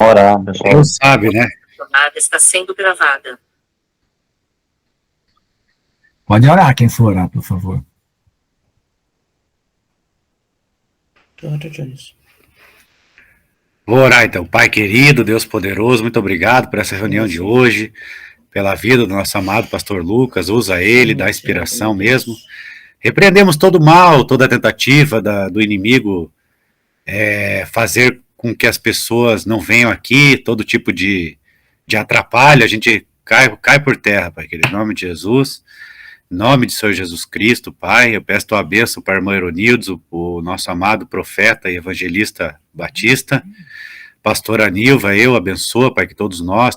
Orar, pessoal. Deus sabe, né? A chamada está sendo gravada. Pode orar, quem for orar, por favor. Vou orar então. Pai querido, Deus poderoso, muito obrigado por essa reunião de hoje, pela vida do nosso amado pastor Lucas. Usa ele, dá inspiração mesmo. Repreendemos todo o mal, toda a tentativa do inimigo fazer com que as pessoas não venham aqui, todo tipo de atrapalho, a gente cai por terra, Pai querido, em nome de Jesus. Em nome de Senhor Jesus Cristo, Pai, eu peço tua bênção para a irmã Euronildes, o nosso amado profeta e evangelista Batista, pastor Anilva, eu abençoa, Pai, que todos nós,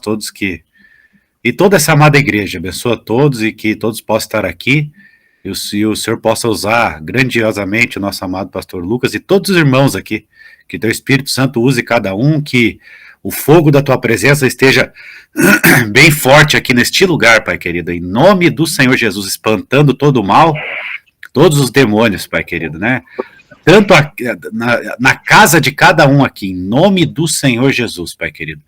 e toda essa amada igreja, abençoa todos e que todos possam estar aqui, e o Senhor possa usar grandiosamente o nosso amado pastor Lucas e todos os irmãos aqui, que teu Espírito Santo use cada um, que o fogo da tua presença esteja bem forte aqui neste lugar, Pai querido, em nome do Senhor Jesus, espantando todo o mal, todos os demônios, Pai querido, né? Tanto na casa de cada um aqui, em nome do Senhor Jesus, Pai querido.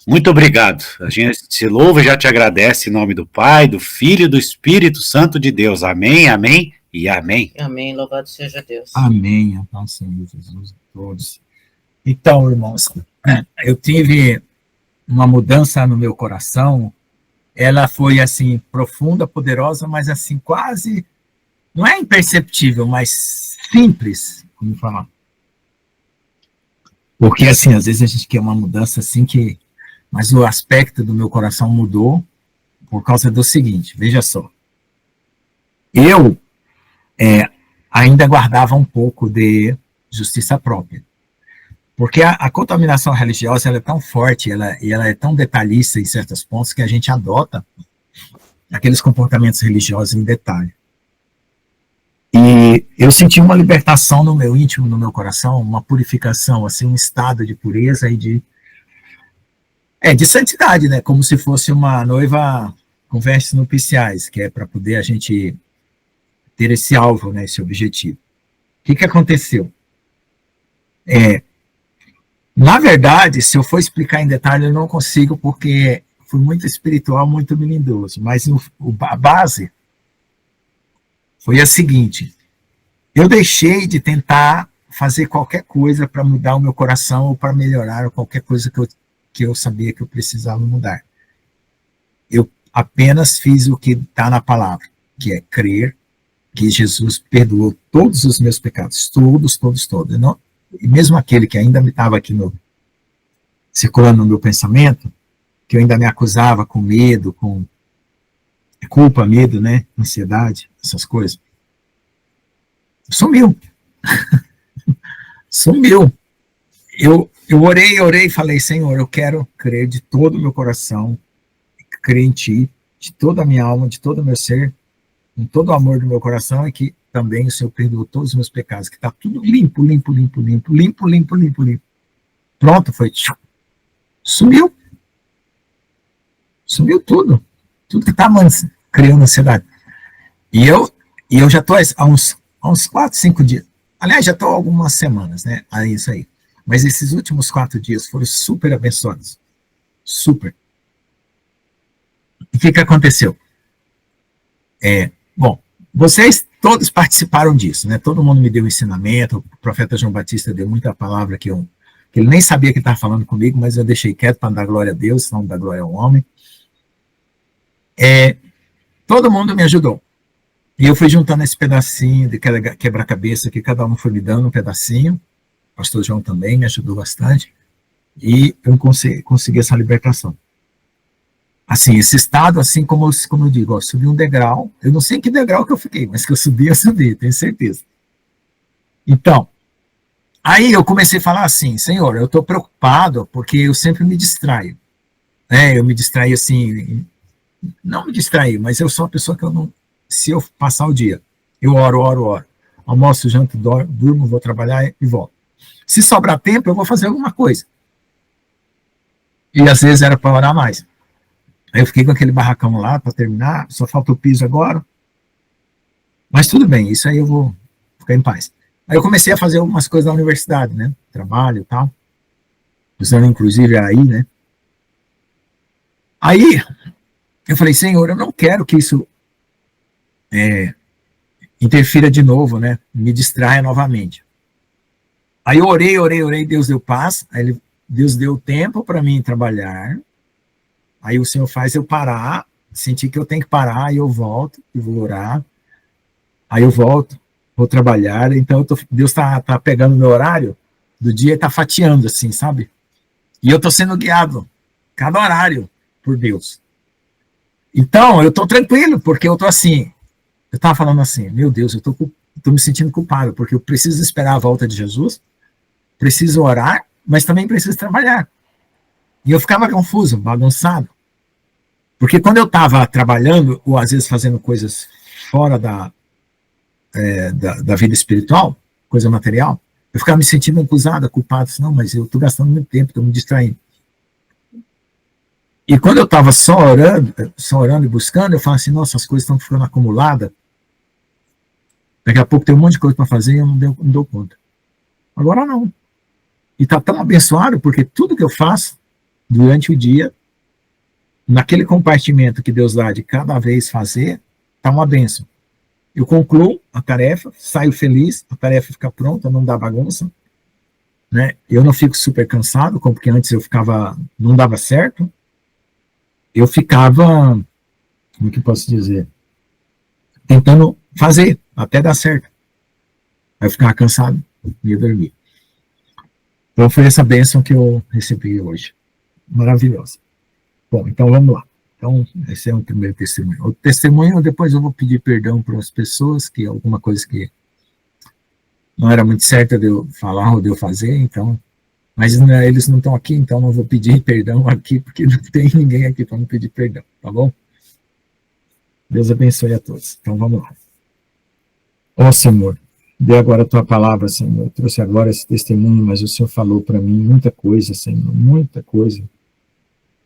Muito obrigado. A gente se louva e já te agradece em nome do Pai, do Filho e do Espírito Santo de Deus. Amém, amém e amém. Amém, louvado seja Deus. Amém, então, Senhor Jesus, a todos. Então, irmãos, eu tive uma mudança no meu coração, ela foi, assim, profunda, poderosa, mas, assim, quase, não é imperceptível, mas simples, como falar. Porque, assim, às vezes a gente quer uma mudança, assim, mas o aspecto do meu coração mudou por causa do seguinte, veja só. Eu ainda guardava um pouco de justiça própria. Porque a contaminação religiosa ela é tão forte, e ela é tão detalhista em certos pontos, que a gente adota aqueles comportamentos religiosos em detalhe. E eu senti uma libertação no meu íntimo, no meu coração, uma purificação, assim, um estado de pureza e de santidade, né? Como se fosse uma noiva com vestes nupciais, que é para poder a gente ter esse alvo, né, esse objetivo. O que aconteceu? Na verdade, se eu for explicar em detalhe, eu não consigo, porque fui muito espiritual, muito melindroso, mas a base foi a seguinte: eu deixei de tentar fazer qualquer coisa para mudar o meu coração ou para melhorar ou qualquer coisa que eu sabia que eu precisava mudar. Eu apenas fiz o que está na palavra, que é crer que Jesus perdoou todos os meus pecados, todos. Não, e mesmo aquele que ainda estava aqui circulando no meu pensamento, que eu ainda me acusava com medo, com culpa, medo, né, ansiedade, essas coisas, sumiu. Sumiu. Eu orei e falei: Senhor, eu quero crer de todo o meu coração, crer em Ti, de toda a minha alma, de todo o meu ser, com todo o amor do meu coração, e que também o Senhor perdoou todos os meus pecados, que está tudo limpo. Pronto, foi. Sumiu. Sumiu tudo. Tudo que estava criando ansiedade. E eu já estou há uns 4, 5 dias. Aliás, já estou há algumas semanas, né? Isso aí. Mas esses últimos 4 dias foram super abençoados. Super. E o que aconteceu? Bom, vocês todos participaram disso, né? Todo mundo me deu ensinamento, o profeta João Batista deu muita palavra que ele nem sabia que estava falando comigo, mas eu deixei quieto para dar glória a Deus, senão dar glória ao homem. Todo mundo me ajudou. E eu fui juntando esse pedacinho de quebra-cabeça que cada um foi me dando um pedacinho. O pastor João também me ajudou bastante. E eu consegui essa libertação. Assim, esse estado, assim como eu digo, ó, subi um degrau. Eu não sei em que degrau que eu fiquei, mas que eu subi, tenho certeza. Então, aí eu comecei a falar assim: Senhor, eu estou preocupado porque eu sempre me distraio. Né? Eu me distraio assim, não me distraio, mas eu sou uma pessoa que eu não... Se eu passar o dia, eu oro. Almoço, janto, durmo, vou trabalhar e volto. Se sobrar tempo, eu vou fazer alguma coisa. E às vezes era para orar mais. Aí eu fiquei com aquele barracão lá para terminar, só falta o piso agora. Mas tudo bem, isso aí eu vou ficar em paz. Aí eu comecei a fazer algumas coisas na universidade, né? Trabalho e tal. usando inclusive aí, né? Aí, eu falei, Senhor, eu não quero que isso interfira de novo, né? Me distraia novamente. Aí eu orei, Deus deu paz, aí Deus deu tempo para mim trabalhar, aí o Senhor faz eu parar, sentir que eu tenho que parar, aí eu volto e vou orar, aí eu volto, vou trabalhar, então Deus tá pegando meu horário do dia e tá fatiando assim, sabe? E eu tô sendo guiado, cada horário, por Deus. Então, eu tô tranquilo, porque eu tô assim, eu tava falando assim, meu Deus, eu tô me sentindo culpado, porque eu preciso esperar a volta de Jesus, preciso orar, mas também preciso trabalhar. E eu ficava confuso, bagunçado. Porque quando eu estava trabalhando, ou às vezes fazendo coisas fora da vida espiritual, coisa material, eu ficava me sentindo acusado, culpado. Não, mas eu estou gastando muito tempo, estou me distraindo. E quando eu estava só orando e buscando, eu falava assim, nossa, as coisas estão ficando acumuladas. Daqui a pouco tem um monte de coisa para fazer e eu não dou conta. Agora não. E está tão abençoado, porque tudo que eu faço durante o dia, naquele compartimento que Deus dá de cada vez fazer, está uma bênção. Eu concluo a tarefa, saio feliz, a tarefa fica pronta, não dá bagunça, né? Eu não fico super cansado, como porque antes eu ficava, não dava certo. Eu ficava, como é que eu posso dizer? Tentando fazer, até dar certo. Aí eu ficava cansado e ia dormir. Então foi essa bênção que eu recebi hoje. Maravilhosa. Bom, então vamos lá. Então, esse é o primeiro testemunho. O testemunho, depois eu vou pedir perdão para as pessoas, que alguma coisa que não era muito certa de eu falar ou de eu fazer, então, mas né, eles não estão aqui, então não vou pedir perdão aqui, porque não tem ninguém aqui para me pedir perdão, tá bom? Deus abençoe a todos. Então vamos lá. Ó Senhor, dê agora a tua palavra, Senhor. Eu trouxe agora esse testemunho, mas o Senhor falou para mim muita coisa, Senhor, muita coisa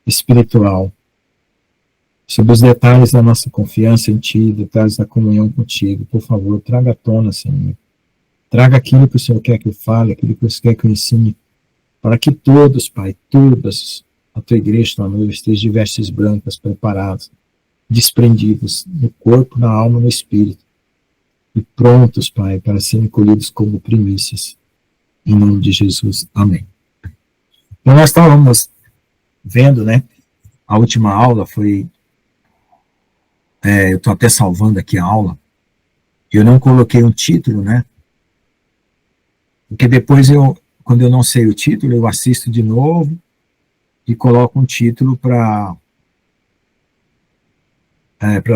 espiritual, sobre os detalhes da nossa confiança em Ti, detalhes da comunhão contigo. Por favor, traga à tona, Senhor. Traga aquilo que o Senhor quer que eu fale, aquilo que o Senhor quer que eu ensine, para que todos, Pai, todas, a Tua igreja, Tua noiva, estejam de vestes brancas, preparados, desprendidos, no corpo, na alma, no espírito, e prontos, Pai, para serem colhidos como primícias. Em nome de Jesus. Amém. Então, nós estávamos vendo, né, a última aula foi, eu estou até salvando aqui a aula, eu não coloquei um título, né, porque depois quando eu não sei o título, eu assisto de novo e coloco um título para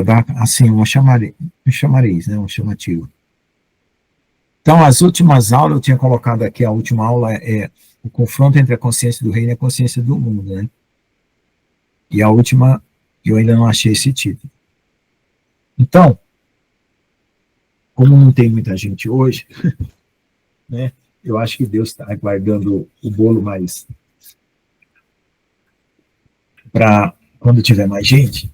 dar, assim, um chamariz, né, um chamativo. Então, as últimas aulas, eu tinha colocado aqui, a última aula é o confronto entre a consciência do reino e a consciência do mundo, né? E a última, eu ainda não achei esse título. Então, como não tem muita gente hoje, né, eu acho que Deus está guardando o bolo mais para quando tiver mais gente,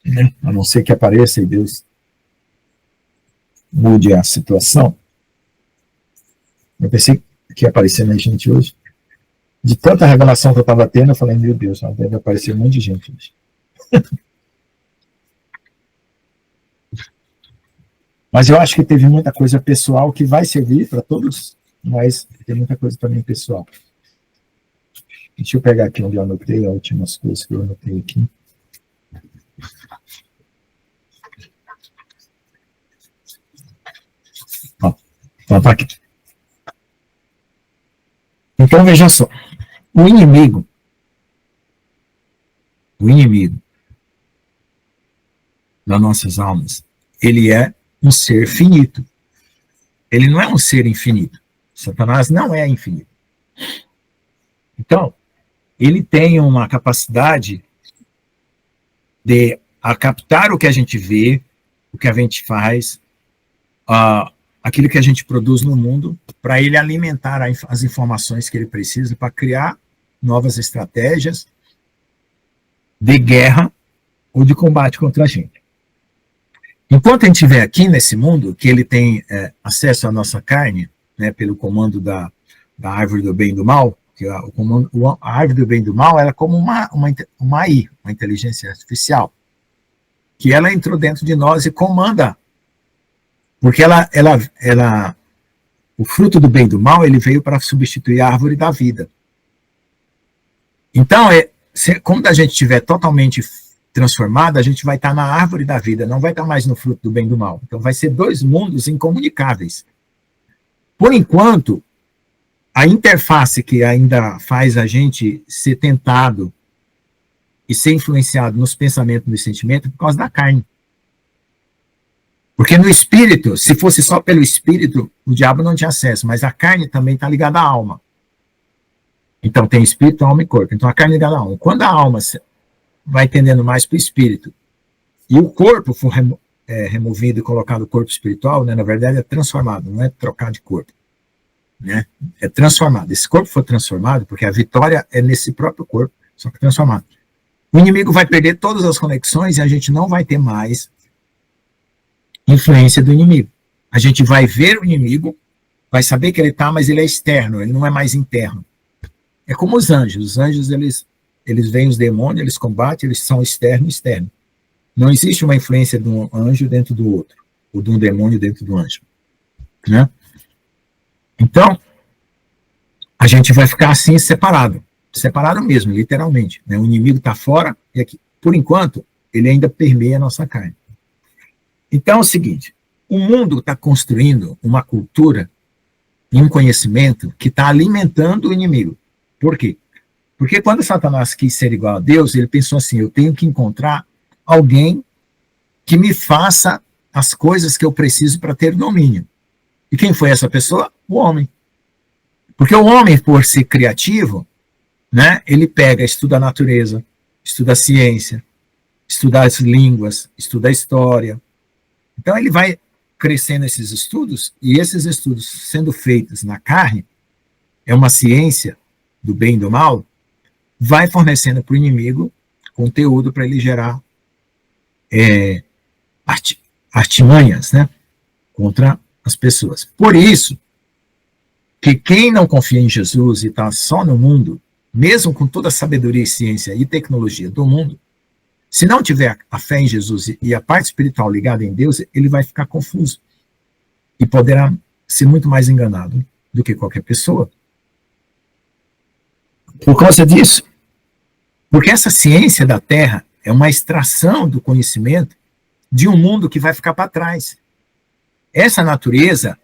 né, a não ser que apareça e Deus mude a situação. Eu pensei que ia aparecer mais gente hoje. De tanta revelação que eu estava tendo, eu falei, meu Deus, deve aparecer um monte de gente hoje. Mas eu acho que teve muita coisa pessoal que vai servir para todos, mas tem muita coisa também pessoal. Deixa eu pegar aqui onde eu anotei, as últimas coisas que eu anotei aqui. Ó, tá aqui. Então, veja só. O inimigo das nossas almas, ele é um ser finito. Ele não é um ser infinito. Satanás não é infinito. Então, ele tem uma capacidade de captar o que a gente vê, o que a gente faz, aquilo que a gente produz no mundo, para ele alimentar as informações que ele precisa para criar novas estratégias de guerra ou de combate contra a gente. Enquanto a gente estiver aqui nesse mundo, que ele tem acesso à nossa carne, né, pelo comando da árvore do bem e do mal, que a árvore do bem e do mal era como uma AI, uma inteligência artificial, que ela entrou dentro de nós e comanda, porque o fruto do bem e do mal, ele veio para substituir a árvore da vida. Então, quando a gente estiver totalmente transformado, a gente vai estar na árvore da vida, não vai estar mais no fruto do bem e do mal. Então, vai ser dois mundos incomunicáveis. Por enquanto, a interface que ainda faz a gente ser tentado e ser influenciado nos pensamentos e nos sentimentos é por causa da carne. Porque no espírito, se fosse só pelo espírito, o diabo não tinha acesso, mas a carne também está ligada à alma. Então tem espírito, alma e corpo. Então a carne é ligada à alma. Quando a alma vai tendendo mais para o espírito e o corpo for removido e colocado no corpo espiritual, né, na verdade é transformado, não é trocar de corpo. Né? É transformado. Esse corpo foi transformado porque a vitória é nesse próprio corpo, só que transformado. O inimigo vai perder todas as conexões e a gente não vai ter mais influência do inimigo. A gente vai ver o inimigo, vai saber que ele está, mas ele é externo, ele não é mais interno. É como os anjos. Os anjos, eles veem os demônios, eles combatem, eles são externo. Não existe uma influência de um anjo dentro do outro, ou de um demônio dentro do anjo. Né? Então, a gente vai ficar assim separado mesmo, literalmente. Né? O inimigo está fora, e aqui, por enquanto, ele ainda permeia a nossa carne. Então é o seguinte, o mundo está construindo uma cultura e um conhecimento que está alimentando o inimigo. Por quê? Porque quando Satanás quis ser igual a Deus, ele pensou assim, eu tenho que encontrar alguém que me faça as coisas que eu preciso para ter domínio. E quem foi essa pessoa? O homem. Porque o homem, por ser criativo, né, ele estuda a natureza, estuda a ciência, estuda as línguas, estuda a história. Então ele vai crescendo esses estudos, e esses estudos sendo feitos na carne, é uma ciência do bem e do mal, vai fornecendo para o inimigo conteúdo para ele gerar artimanhas, né, contra as pessoas. Por isso, que quem não confia em Jesus e está só no mundo, mesmo com toda a sabedoria, ciência e tecnologia do mundo, se não tiver a fé em Jesus e a parte espiritual ligada em Deus, ele vai ficar confuso e poderá ser muito mais enganado do que qualquer pessoa. Por causa disso, porque essa ciência da Terra é uma extração do conhecimento de um mundo que vai ficar para trás. Essa natureza,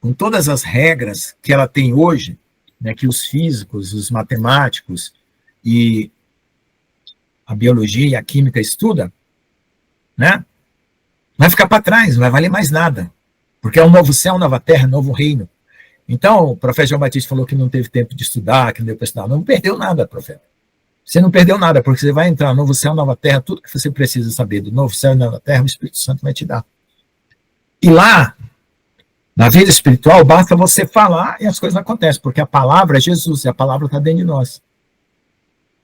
com todas as regras que ela tem hoje, né, que os físicos, os matemáticos e a biologia e a química estudam, né, vai ficar para trás, não vai valer mais nada, porque é um novo céu, nova terra, novo reino. Então, o profeta João Batista falou que não teve tempo de estudar, que não deu para estudar. Não perdeu nada, profeta. Você não perdeu nada, porque você vai entrar no novo céu, nova terra, tudo que você precisa saber do novo céu e nova terra, o Espírito Santo vai te dar. E lá, na vida espiritual, basta você falar e as coisas acontecem, porque a palavra é Jesus, e a palavra está dentro de nós.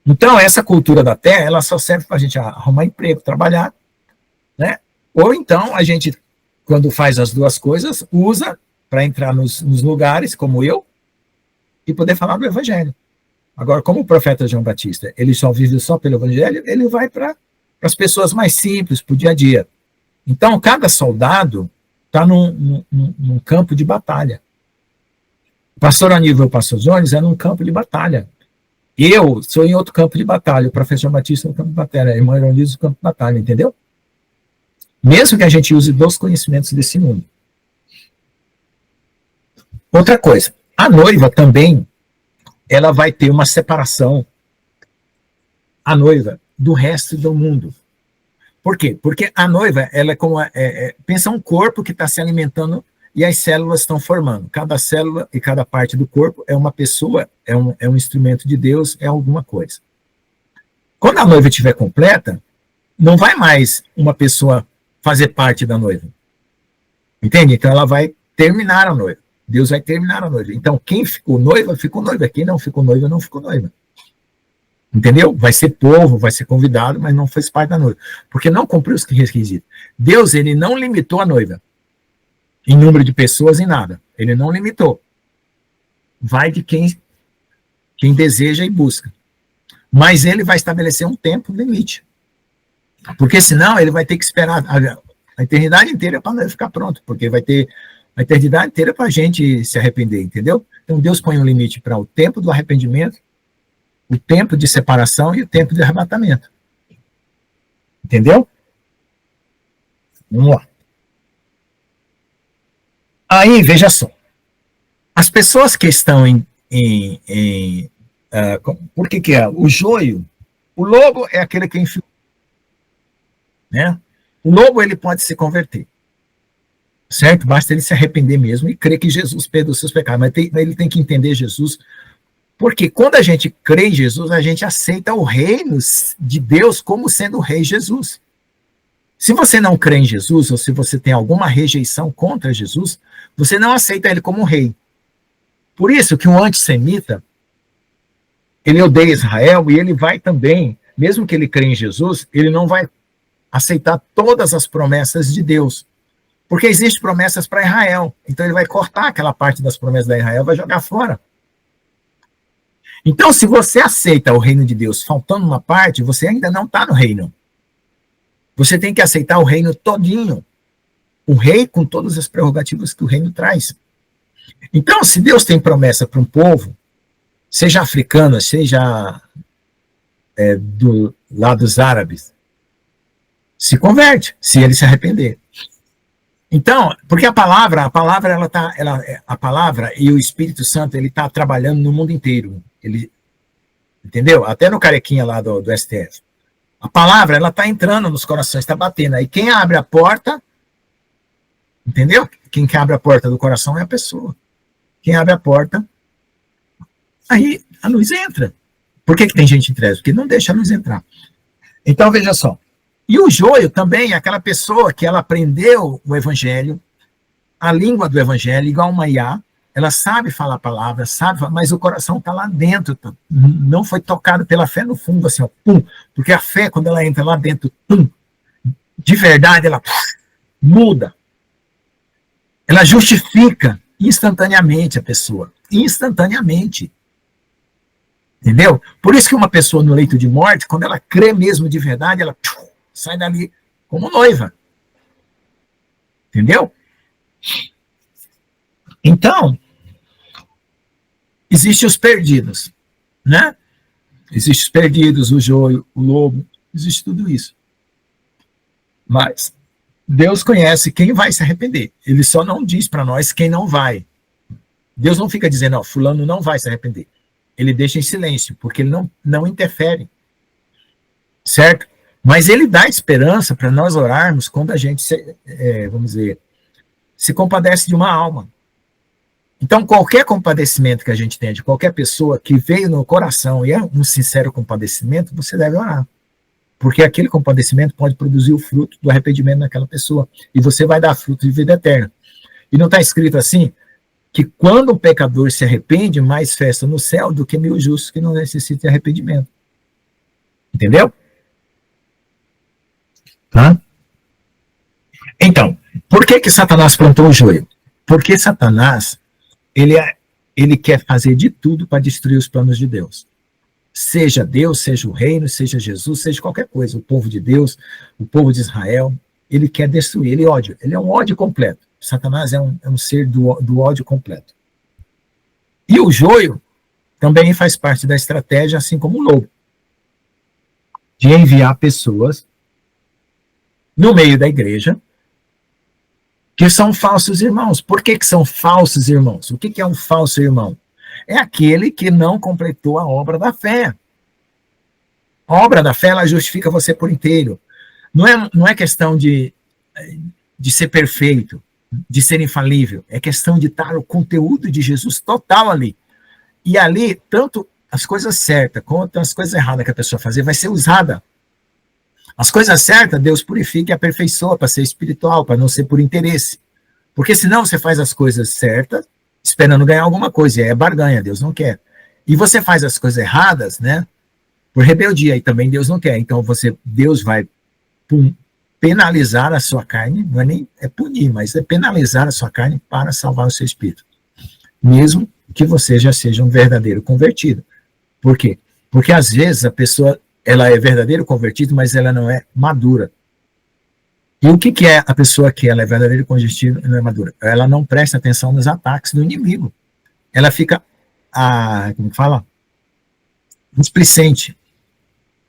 Então, essa cultura da terra, ela só serve para a gente arrumar emprego, trabalhar, né? Ou então, a gente, quando faz as duas coisas, usa para entrar nos lugares, como eu, e poder falar do evangelho. Agora, como o profeta João Batista, ele só vive só pelo evangelho, ele vai para as pessoas mais simples, para o dia a dia. Então, cada soldado está num campo de batalha. O pastor Aníbal e o pastor Jones é num campo de batalha. Eu sou em outro campo de batalha, o professor Batista no campo de batalha, a irmã Eronildo no campo de batalha, entendeu? Mesmo que a gente use dos conhecimentos desse mundo. Outra coisa, a noiva também, ela vai ter uma separação, a noiva, do resto do mundo. Por quê? Porque a noiva, ela é como, pensa um corpo que está se alimentando e as células estão formando. Cada célula e cada parte do corpo é uma pessoa, é um instrumento de Deus, é alguma coisa. Quando a noiva estiver completa, não vai mais uma pessoa fazer parte da noiva. Entende? Então ela vai terminar a noiva. Deus vai terminar a noiva. Então quem ficou noiva, ficou noiva. Quem não ficou noiva, não ficou noiva. Entendeu? Vai ser povo, vai ser convidado, mas não fez parte da noiva. Porque não cumpriu os requisitos. Deus, ele não limitou a noiva. Em número de pessoas, em nada. Ele não limitou. Vai de quem quem deseja e busca. Mas ele vai estabelecer um tempo limite. Porque senão ele vai ter que esperar a eternidade inteira para ele ficar pronto, porque vai ter a eternidade inteira para a gente se arrepender, entendeu? Então Deus põe um limite para o tempo do arrependimento, o tempo de separação e o tempo de arrebatamento. Entendeu? Vamos lá. Aí, veja só. As pessoas que estão por que é? O joio, o lobo é aquele que enfiou. Né? O lobo, ele pode se converter. Certo? Basta ele se arrepender mesmo e crer que Jesus perdoa os seus pecados. Mas ele tem que entender Jesus. Porque quando a gente crê em Jesus, a gente aceita o reino de Deus como sendo o rei Jesus. Se você não crê em Jesus, ou se você tem alguma rejeição contra Jesus, você não aceita ele como rei. Por isso que um antissemita, ele odeia Israel e ele vai também, mesmo que ele crê em Jesus, ele não vai aceitar todas as promessas de Deus. Porque existem promessas para Israel. Então ele vai cortar aquela parte das promessas de Israel e vai jogar fora. Então, se você aceita o reino de Deus faltando uma parte, você ainda não está no reino. Você tem que aceitar o reino todinho. O rei com todas as prerrogativas que o reino traz. Então, se Deus tem promessa para um povo, seja africano, seja do lado dos árabes, se converte, se ele se arrepender. Então, porque a palavra e o Espírito Santo, ele está trabalhando no mundo inteiro. Ele, entendeu? Até no carequinha lá do STF. A palavra, ela está entrando nos corações, está batendo. Aí quem abre a porta, entendeu? Quem que abre a porta do coração é a pessoa. Quem abre a porta, aí a luz entra. Por que tem gente em trevas? Porque não deixa a luz entrar. Então, veja só. E o joio também é aquela pessoa que ela aprendeu o evangelho, a língua do evangelho, igual uma IA, ela sabe falar a palavra, mas o coração está lá dentro, não foi tocado pela fé no fundo, assim, ó, pum, porque a fé, quando ela entra lá dentro, pum, de verdade, ela muda. Ela justifica instantaneamente a pessoa, instantaneamente. Entendeu? Por isso que uma pessoa no leito de morte, quando ela crê mesmo de verdade, ela sai dali como noiva. Entendeu? Então, existem os perdidos, né? Existem os perdidos, o joio, o lobo, existe tudo isso. Mas Deus conhece quem vai se arrepender. Ele só não diz para nós quem não vai. Deus não fica dizendo, ó, fulano não vai se arrepender. Ele deixa em silêncio, porque ele não interfere. Certo? Mas ele dá esperança para nós orarmos quando a gente, vamos dizer, se compadece de uma alma. Então, qualquer compadecimento que a gente tenha de qualquer pessoa que veio no coração e é um sincero compadecimento, você deve orar. Porque aquele compadecimento pode produzir o fruto do arrependimento naquela pessoa. E você vai dar fruto de vida eterna. E não está escrito assim, que quando um pecador se arrepende, mais festa no céu do que 1000 justos que não necessitam de arrependimento. Entendeu? Tá? Então, por que Satanás plantou o joio? Porque Satanás, ele quer fazer de tudo para destruir os planos de Deus. Seja Deus, seja o reino, seja Jesus, seja qualquer coisa. O povo de Deus, o povo de Israel, ele quer destruir, ele ódio. Ele é um ódio completo. Satanás é um ser do ódio completo. E o joio também faz parte da estratégia, assim como o lobo, de enviar pessoas no meio da igreja que são falsos irmãos. Por que são falsos irmãos? O que é um falso irmão? É aquele que não completou a obra da fé. A obra da fé, ela justifica você por inteiro. Não é questão de ser perfeito, de ser infalível. É questão de estar o conteúdo de Jesus total ali. E ali, tanto as coisas certas quanto as coisas erradas que a pessoa fazer vai ser usada. As coisas certas, Deus purifica e aperfeiçoa para ser espiritual, para não ser por interesse. Porque senão você faz as coisas certas, esperando ganhar alguma coisa, e aí é barganha, Deus não quer. E você faz as coisas erradas, né, por rebeldia, e também Deus não quer. Então Deus vai penalizar a sua carne, não é nem punir, mas é penalizar a sua carne para salvar o seu espírito. Mesmo que você já seja um verdadeiro convertido. Por quê? Porque às vezes a pessoa, ela é verdadeiro convertido, mas ela não é madura. E o que é a pessoa que ela é verdadeiro convertido e não é madura? Ela não presta atenção nos ataques do inimigo. Ela fica, como fala? Displicente,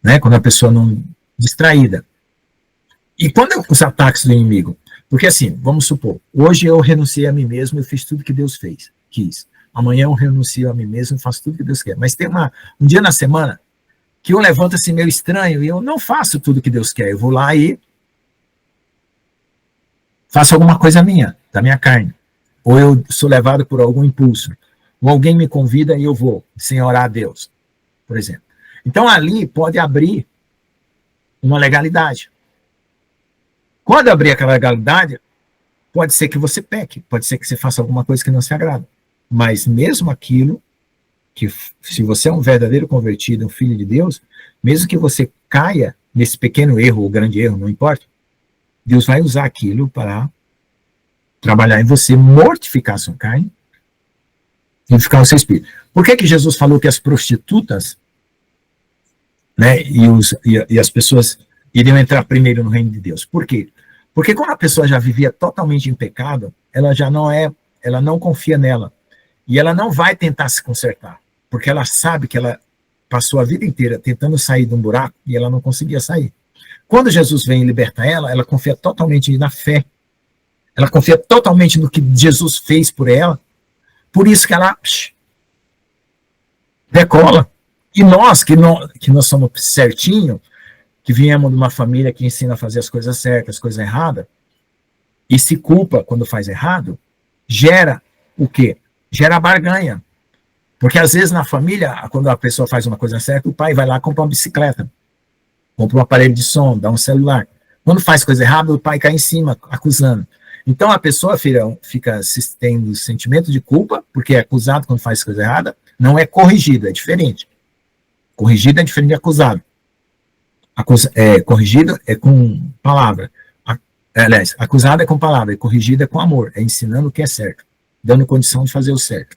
né? Quando a pessoa não distraída. E quando os ataques do inimigo? Porque assim, vamos supor, hoje eu renunciei a mim mesmo, eu fiz tudo que Deus quis. Amanhã eu renuncio a mim mesmo, faço tudo que Deus quer. Mas tem um dia na semana que eu levanto assim meio estranho e eu não faço tudo que Deus quer. Eu vou lá e faço alguma coisa minha, da minha carne. Ou eu sou levado por algum impulso. Ou alguém me convida e eu vou, sem orar a Deus, por exemplo. Então ali pode abrir uma legalidade. Quando abrir aquela legalidade, pode ser que você peque, pode ser que você faça alguma coisa que não se agrada. Mas mesmo aquilo, que se você é um verdadeiro convertido, um filho de Deus, mesmo que você caia nesse pequeno erro ou grande erro, não importa, Deus vai usar aquilo para trabalhar em você, mortificar a sua carne, vivificar o seu espírito. Por que Jesus falou que as prostitutas, né, e as pessoas iriam entrar primeiro no reino de Deus? Por quê? Porque quando a pessoa já vivia totalmente em pecado, ela não confia nela. E ela não vai tentar se consertar, porque ela sabe que ela passou a vida inteira tentando sair de um buraco e ela não conseguia sair. Quando Jesus vem libertar ela, ela confia totalmente na fé. Ela confia totalmente no que Jesus fez por ela. Por isso que ela decola. E nós, que nós somos certinho, que viemos de uma família que ensina a fazer as coisas certas, as coisas erradas, e se culpa quando faz errado, gera o quê? Gera barganha. Porque às vezes na família, quando a pessoa faz uma coisa certa, o pai vai lá e compra uma bicicleta, compra um aparelho de som, dá um celular. Quando faz coisa errada, o pai cai em cima, acusando. Então a pessoa fica tendo sentimento de culpa, porque é acusado quando faz coisa errada, não é corrigido, é diferente. Corrigido é diferente de acusado. Corrigido é com palavra. Aliás, acusado é com palavra, e corrigido é com amor, é ensinando o que é certo, dando condição de fazer o certo.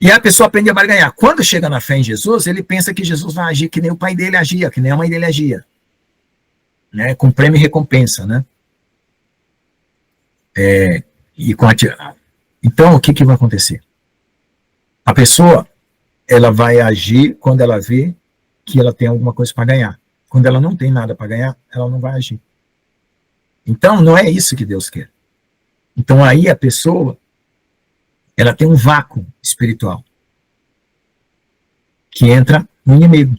E a pessoa aprende a barganhar. Quando chega na fé em Jesus, ele pensa que Jesus vai agir que nem o pai dele agia, que nem a mãe dele agia. Né? Com prêmio e recompensa, né? Então, o que vai acontecer? A pessoa, ela vai agir quando ela vê que ela tem alguma coisa para ganhar. Quando ela não tem nada para ganhar, ela não vai agir. Então, não é isso que Deus quer. Então, aí a pessoa, ela tem um vácuo espiritual que entra no inimigo.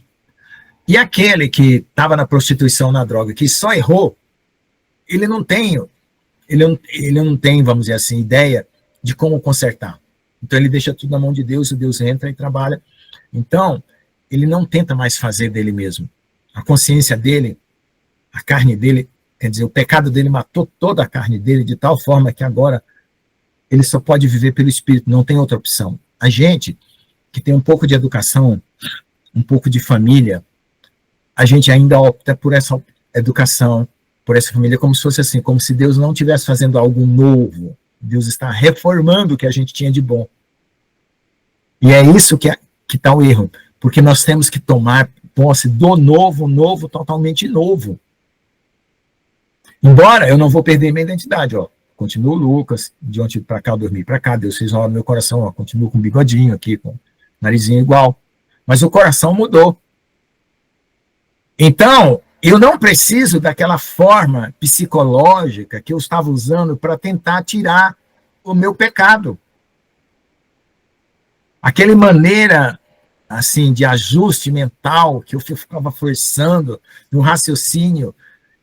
E aquele que estava na prostituição, na droga, que só errou, ele não tem, vamos dizer assim, ideia de como consertar. Então, ele deixa tudo na mão de Deus, e Deus entra e trabalha. Então, ele não tenta mais fazer dele mesmo. A consciência dele, a carne dele, quer dizer, o pecado dele matou toda a carne dele de tal forma que agora ele só pode viver pelo Espírito, não tem outra opção. A gente que tem um pouco de educação, um pouco de família, a gente ainda opta por essa educação, por essa família, como se fosse assim, como se Deus não estivesse fazendo algo novo. Deus está reformando o que a gente tinha de bom. E é isso que está o erro, porque nós temos que tomar posse do novo, totalmente novo. Embora eu não vou perder minha identidade, ó. Continuo Lucas, de ontem para cá, eu dormi para cá, Deus fez no meu coração, ó, continuo com o bigodinho aqui, com o narizinho igual. Mas o coração mudou. Então, eu não preciso daquela forma psicológica que eu estava usando para tentar tirar o meu pecado. Aquela maneira, assim, de ajuste mental que eu ficava forçando no raciocínio,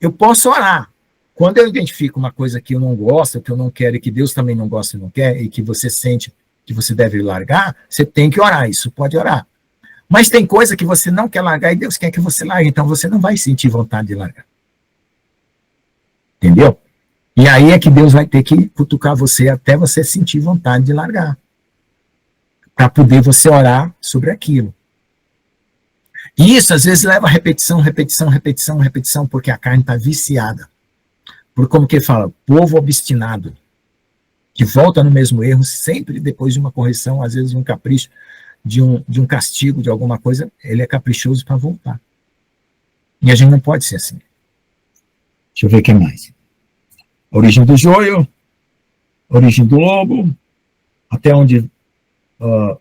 eu posso orar. Quando eu identifico uma coisa que eu não gosto, que eu não quero, e que Deus também não gosta e não quer, e que você sente que você deve largar, você tem que orar, isso pode orar. Mas tem coisa que você não quer largar e Deus quer que você largue, então você não vai sentir vontade de largar. Entendeu? E aí é que Deus vai ter que cutucar você até você sentir vontade de largar. Para poder você orar sobre aquilo. E isso às vezes leva a repetição, porque a carne está viciada. Por como que ele fala, povo obstinado, que volta no mesmo erro, sempre depois de uma correção, às vezes um capricho, de um castigo, de alguma coisa, ele é caprichoso para voltar. E a gente não pode ser assim. Deixa eu ver o que mais. Origem do joio, origem do lobo, até onde o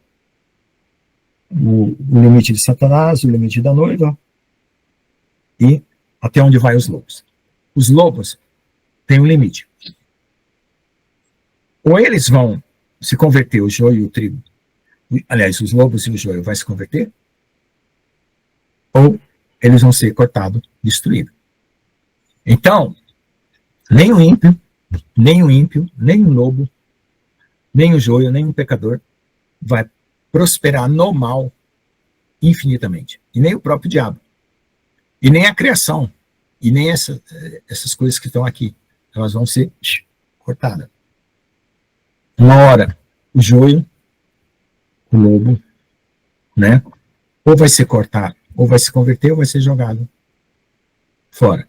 limite de Satanás, o limite da noiva, e até onde vai os lobos. Os lobos têm um limite. Ou eles vão se converter, o joio e o trigo. Aliás, os lobos e o joio vai se converter, ou eles vão ser cortados, destruídos. Então, nem o ímpio, nem o lobo, nem o joio, nem o pecador vai prosperar no mal infinitamente. E nem o próprio diabo. E nem a criação. E nem essas coisas que estão aqui. Elas vão ser cortadas. Uma hora, o joio, o lobo, né? Ou vai ser cortado, ou vai se converter, ou vai ser jogado fora.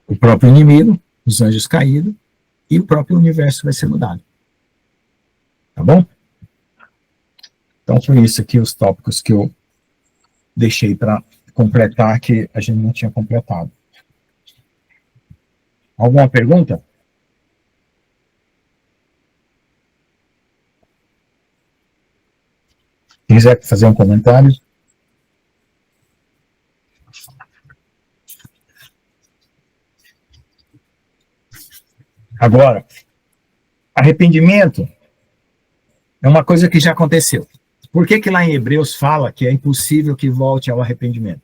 O próprio inimigo, os anjos caídos, e o próprio universo vai ser mudado. Tá bom? Então, foi isso aqui, os tópicos que eu deixei para completar, que a gente não tinha completado. Alguma pergunta? Se quiser fazer um comentário. Agora, arrependimento é uma coisa que já aconteceu. Por que lá em Hebreus fala que é impossível que volte ao arrependimento?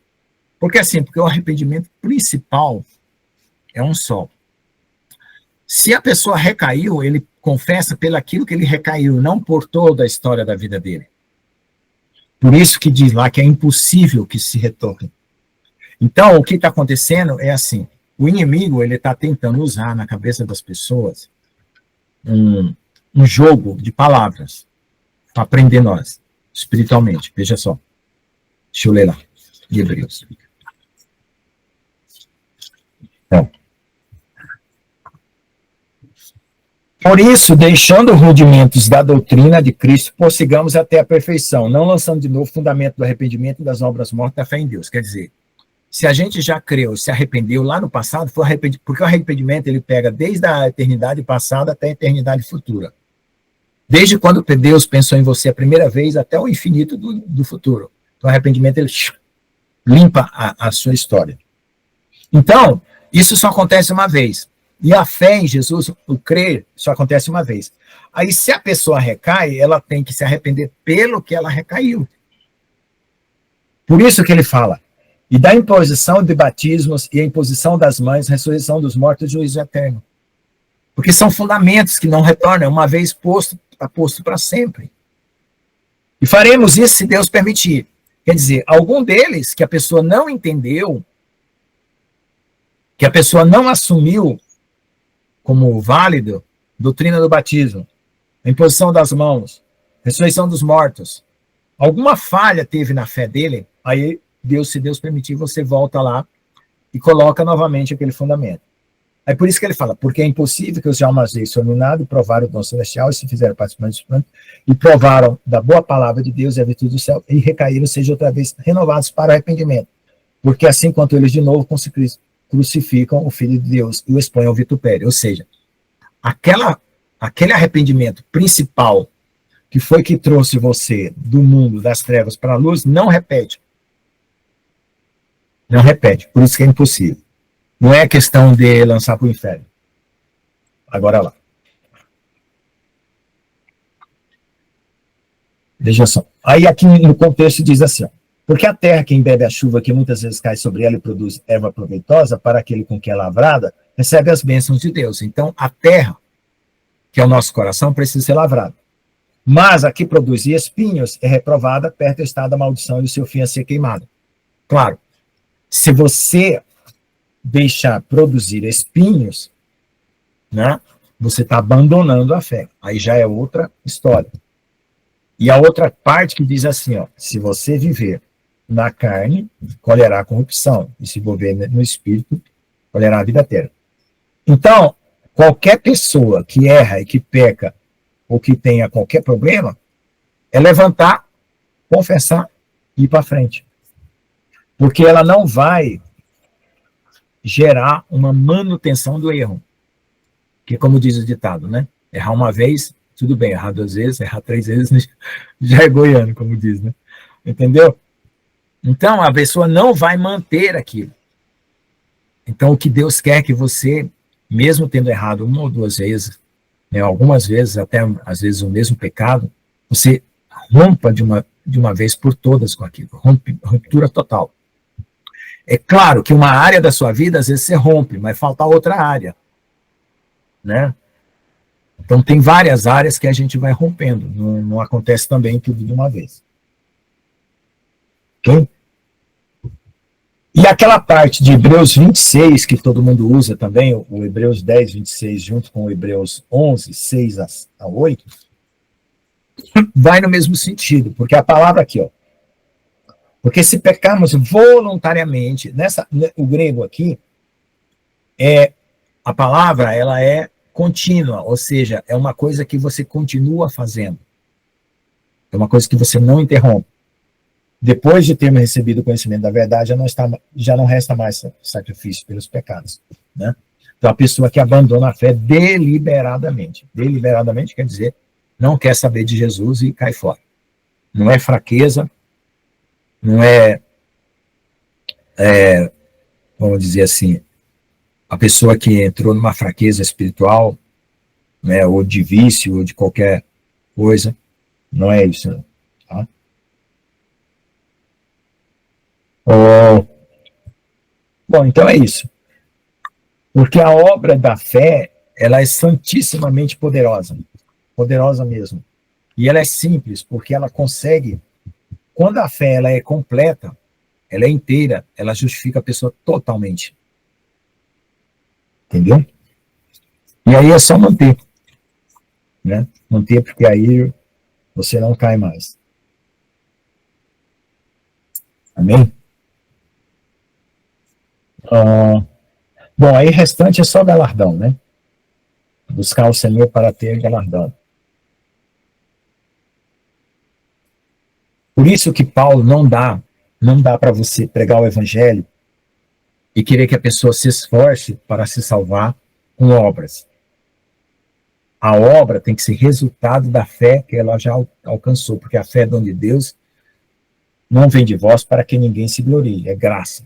Porque o arrependimento principal é um só. Se a pessoa recaiu, ele confessa pelo aquilo que ele recaiu, não por toda a história da vida dele. Por isso que diz lá que é impossível que se retorne. Então, o que está acontecendo é assim, o inimigo ele está tentando usar na cabeça das pessoas um jogo de palavras para prender nós, espiritualmente. Veja só. Deixa eu ler lá, de Hebreus. Então, por isso, deixando os rudimentos da doutrina de Cristo, prossigamos até a perfeição, não lançando de novo o fundamento do arrependimento e das obras mortas da fé em Deus. Quer dizer, se a gente já creu, se arrependeu lá no passado, foi arrependido, porque o arrependimento ele pega desde a eternidade passada até a eternidade futura. Desde quando Deus pensou em você a primeira vez até o infinito do futuro. Então, o arrependimento ele limpa a sua história. Então, isso só acontece uma vez. E a fé em Jesus, o crer, só acontece uma vez. Aí, se a pessoa recai, ela tem que se arrepender pelo que ela recaiu. Por isso que ele fala, e da imposição de batismos e a imposição das mães, ressurreição dos mortos e juízo eterno. Porque são fundamentos que não retornam, uma vez posto, está posto para sempre. E faremos isso se Deus permitir. Quer dizer, algum deles que a pessoa não entendeu, que a pessoa não assumiu como válido, doutrina do batismo, a imposição das mãos, ressurreição dos mortos, alguma falha teve na fé dele, aí Deus, se Deus permitir, você volta lá e coloca novamente aquele fundamento. É por isso que ele fala, porque é impossível que os de almas deles sejam iluminados e provaram o dom celestial e se fizeram participantes do plano e provaram da boa palavra de Deus e a virtude do céu e recaíram, sejam outra vez renovados para arrependimento. Porque assim quanto eles de novo crucificam o Filho de Deus e o expõem ao vitupério. Ou seja, aquele arrependimento principal que foi que trouxe você do mundo das trevas para a luz, não repete. Não repete, por isso que é impossível. Não é questão de lançar para o inferno. Agora lá. Veja só. Aí aqui no contexto diz assim, ó, porque a terra, quem bebe a chuva que muitas vezes cai sobre ela e produz erva proveitosa para aquele com que é lavrada, recebe as bênçãos de Deus. Então, a terra, que é o nosso coração, precisa ser lavrada. Mas a que produz espinhos é reprovada, perto está da maldição e o seu fim a ser queimado. Claro, se você deixar produzir espinhos, né, você está abandonando a fé. Aí já é outra história. E a outra parte que diz assim, ó, se você viver na carne, colherá corrupção, e se viver no espírito, colherá a vida eterna. Então, qualquer pessoa que erra e que peca, ou que tenha qualquer problema, é levantar confessar e ir para frente. Porque ela não vai gerar uma manutenção do erro. Que, como diz o ditado, né? Errar uma vez, tudo bem. Errar 2 vezes, errar 3 vezes, já é goiano, como diz, né? Entendeu? Então, a pessoa não vai manter aquilo. Então, o que Deus quer que você, mesmo tendo errado 1 ou 2 vezes, né, algumas vezes, até às vezes o mesmo pecado, você rompa de uma vez por todas com aquilo. Ruptura total. É claro que uma área da sua vida, às vezes você rompe, mas falta outra área. Né? Então, tem várias áreas que a gente vai rompendo. Não acontece também tudo de uma vez. Ok? E aquela parte de Hebreus 26, que todo mundo usa também, o Hebreus 10, 26, junto com o Hebreus 11, 6 a 8, vai no mesmo sentido, porque a palavra aqui, ó, porque se pecarmos voluntariamente, o grego aqui, a palavra, ela é contínua, ou seja, é uma coisa que você continua fazendo, é uma coisa que você não interrompe. Depois de termos recebido o conhecimento da verdade, já não resta mais sacrifício pelos pecados. Né? Então, a pessoa que abandona a fé deliberadamente. Deliberadamente quer dizer, não quer saber de Jesus e cai fora. Não é fraqueza, não vamos dizer assim, a pessoa que entrou numa fraqueza espiritual, né, ou de vício, ou de qualquer coisa, não é isso, não. Tá? Bom, então é isso. Porque a obra da fé, ela é santissimamente poderosa. Poderosa mesmo. E ela é simples, porque ela consegue... Quando a fé ela é completa, ela é inteira, ela justifica a pessoa totalmente. Entendeu? E aí é só manter. Né? Manter, porque aí você não cai mais. Amém? Bom, aí restante é só galardão, né? Buscar o Senhor para ter galardão. Por isso que Paulo não dá para você pregar o evangelho e querer que a pessoa se esforce para se salvar com obras. A obra tem que ser resultado da fé que ela já alcançou, porque a fé é dom de Deus, não vem de vós para que ninguém se glorie, é graça.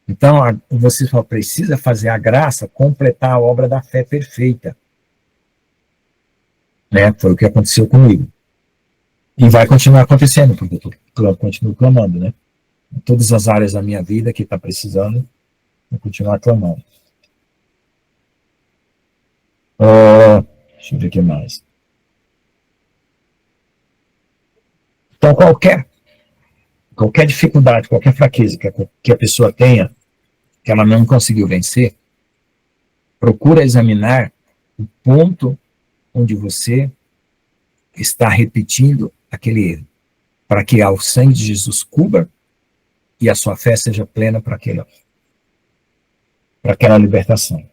Então, você só precisa fazer a graça completar a obra da fé perfeita. Né? Foi o que aconteceu comigo. E vai continuar acontecendo, porque eu continuo clamando, né? Em todas as áreas da minha vida que está precisando, vou continuar clamando. Deixa eu ver o que mais. Então, qualquer dificuldade, qualquer fraqueza que a pessoa tenha, que ela não conseguiu vencer, procura examinar o ponto onde você está repetindo aquele erro, para que o sangue de Jesus cubra e a sua fé seja plena para aquela libertação.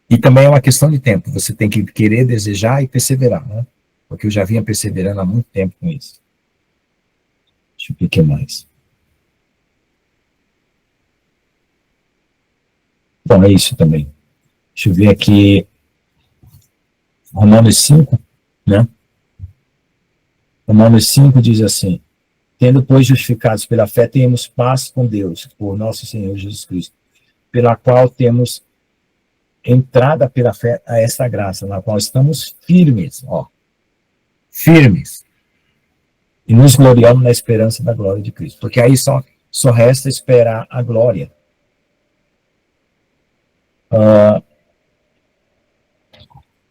E também é uma questão de tempo, você tem que querer, desejar e perseverar, né? Porque eu já vinha perseverando há muito tempo com isso. Deixa eu ver o que mais. Bom, é isso também. Deixa eu ver aqui. Romanos 5, né? Romanos 5 diz assim: tendo, pois, justificados pela fé, temos paz com Deus, por nosso Senhor Jesus Cristo, pela qual temos entrada pela fé a esta graça, na qual estamos firmes, firmes, e nos gloriamos na esperança da glória de Cristo, porque aí só resta esperar a glória.